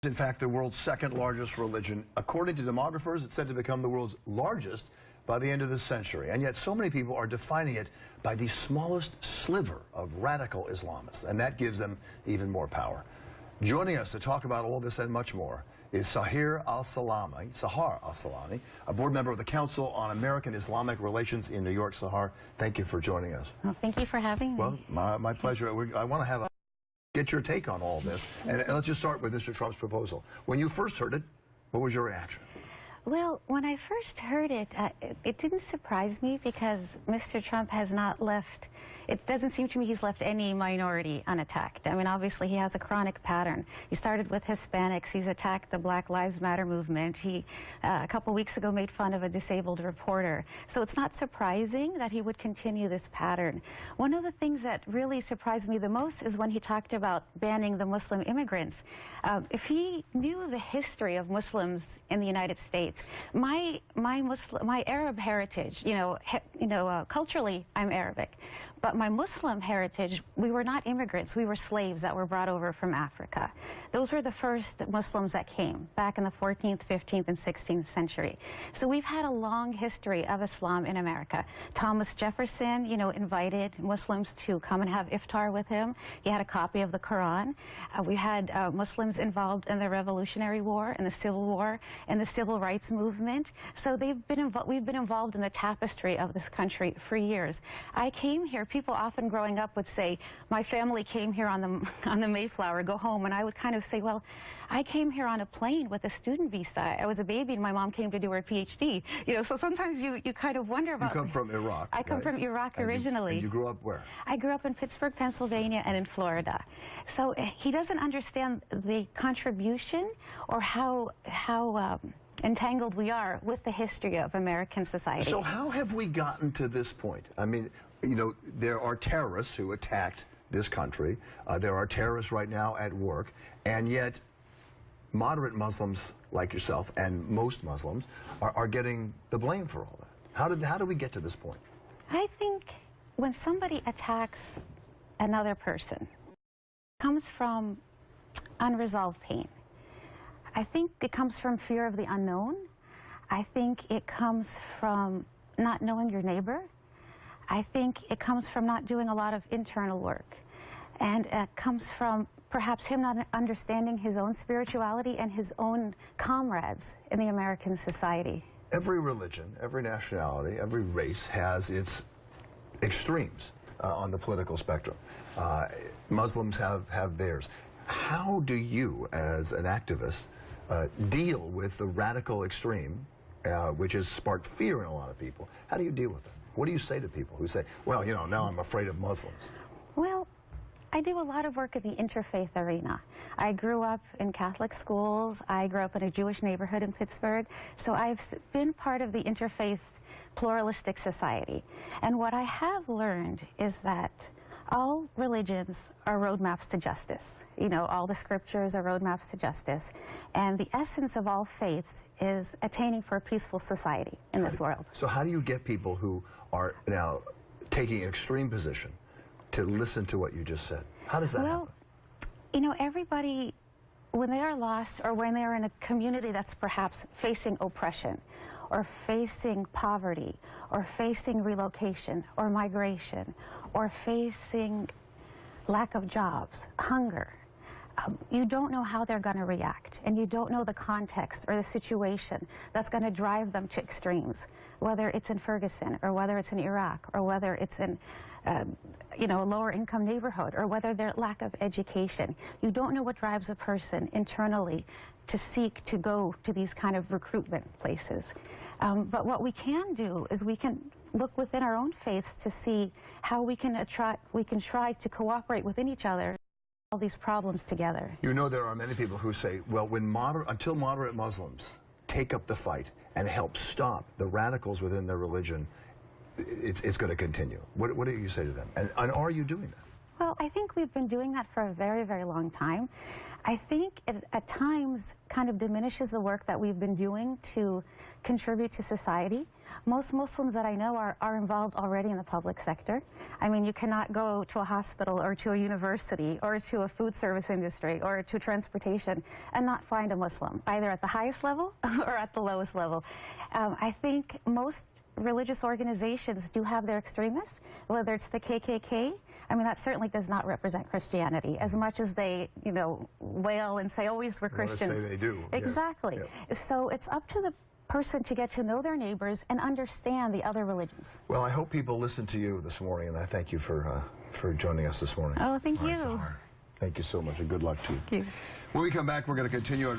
In fact, the world's second largest religion. According to demographers, it's said to become the world's largest by the end of this century. And yet so many people are defining it by the smallest sliver of radical Islamists, and that gives them even more power. Joining us to talk about all this and much more is Sahar al-Salami, a board member of the Council on American Islamic Relations in New York. Sahar, thank you for joining us. Well, thank you for having me. Well, my pleasure. I want to get your take on all this. And let's just start with Mr. Trump's proposal. When you first heard it, what was your reaction? Well, when I first heard it, it didn't surprise me because Mr. Trump has not left, it doesn't seem to me he's left any minority unattacked. I mean, obviously he has a chronic pattern. He started with Hispanics. He's attacked the Black Lives Matter movement. He, a couple weeks ago, made fun of a disabled reporter. So it's not surprising that he would continue this pattern. One of the things that really surprised me the most is when he talked about banning the Muslim immigrants. If he knew the history of Muslims in the United States, my Arab heritage, culturally I'm Arabic, but my Muslim heritage, we were not immigrants, we were slaves that were brought over from Africa. Those were the first Muslims that came back in the 14th, 15th, and 16th century. So we've had a long history of Islam in America. Thomas Jefferson, invited Muslims to come and have iftar with him. He had a copy of the Quran. We had Muslims involved in the Revolutionary War, in the Civil War, in the Civil Rights Movement. So we've been involved in the tapestry of this country for years. I came here, people often growing up would say, my family came here on the Mayflower, go home, and I would kind of say, well, I came here on a plane with a student visa. I was a baby and my mom came to do her PhD. So sometimes you kind of wonder about... You come from Iraq, I come from Iraq originally. And you grew up where? I grew up in Pittsburgh, Pennsylvania, and in Florida. So he doesn't understand the contribution or how entangled we are with the history of American society. So how have we gotten to this point? I mean, there are terrorists who attacked this country. There are terrorists right now at work, and yet moderate Muslims like yourself and most Muslims are getting the blame for all that. How do we get to this point? I think when somebody attacks another person, it comes from unresolved pain. I think it comes from fear of the unknown. I think it comes from not knowing your neighbor. I think it comes from not doing a lot of internal work. And it comes from perhaps him not understanding his own spirituality and his own comrades in the American society. Every religion, every nationality, every race has its extremes on the political spectrum. Muslims have theirs. How do you, as an activist, deal with the radical extreme, which has sparked fear in a lot of people? How do you deal with it? What do you say to people who say, well, now I'm afraid of Muslims? Well, I do a lot of work in the interfaith arena. I grew up in Catholic schools. I grew up in a Jewish neighborhood in Pittsburgh. So I've been part of the interfaith pluralistic society. And what I have learned is that all religions are roadmaps to justice. All the scriptures are roadmaps to justice. And the essence of all faiths is attaining for a peaceful society in this world. So how do you get people who are now taking an extreme position to listen to what you just said? How does that happen? Everybody, when they are lost or when they are in a community that's perhaps facing oppression or facing poverty or facing relocation or migration or facing lack of jobs, hunger, you don't know how they're going to react, and you don't know the context or the situation that's going to drive them to extremes, whether it's in Ferguson or whether it's in Iraq or whether it's in a lower income neighborhood or whether their lack of education. You don't know what drives a person internally to seek to go to these kind of recruitment places. But what we can do is we can look within our own faiths to see how we can try to cooperate within each other, all these problems together. There are many people who say, well, until moderate Muslims take up the fight and help stop the radicals within their religion, it's going to continue. What do you say to them? And are you doing that? Well, I think we've been doing that for a very, very long time. I think at times kind of diminishes the work that we've been doing to contribute to society. Most Muslims that I know are involved already in the public sector. I mean, you cannot go to a hospital or to a university or to a food service industry or to transportation and not find a Muslim, either at the highest level or at the lowest level. I think most religious organizations do have their extremists, whether it's the KKK. I mean, that certainly does not represent Christianity, as much as they, you know, wail and say, oh, we're Christians. Say they do. Exactly. Yes. So it's up to the person to get to know their neighbors and understand the other religions. Well, I hope people listen to you this morning, and I thank you for joining us this morning. Oh, thank you. Thank you so much, and good luck to you. Thank you. When we come back, we're going to continue our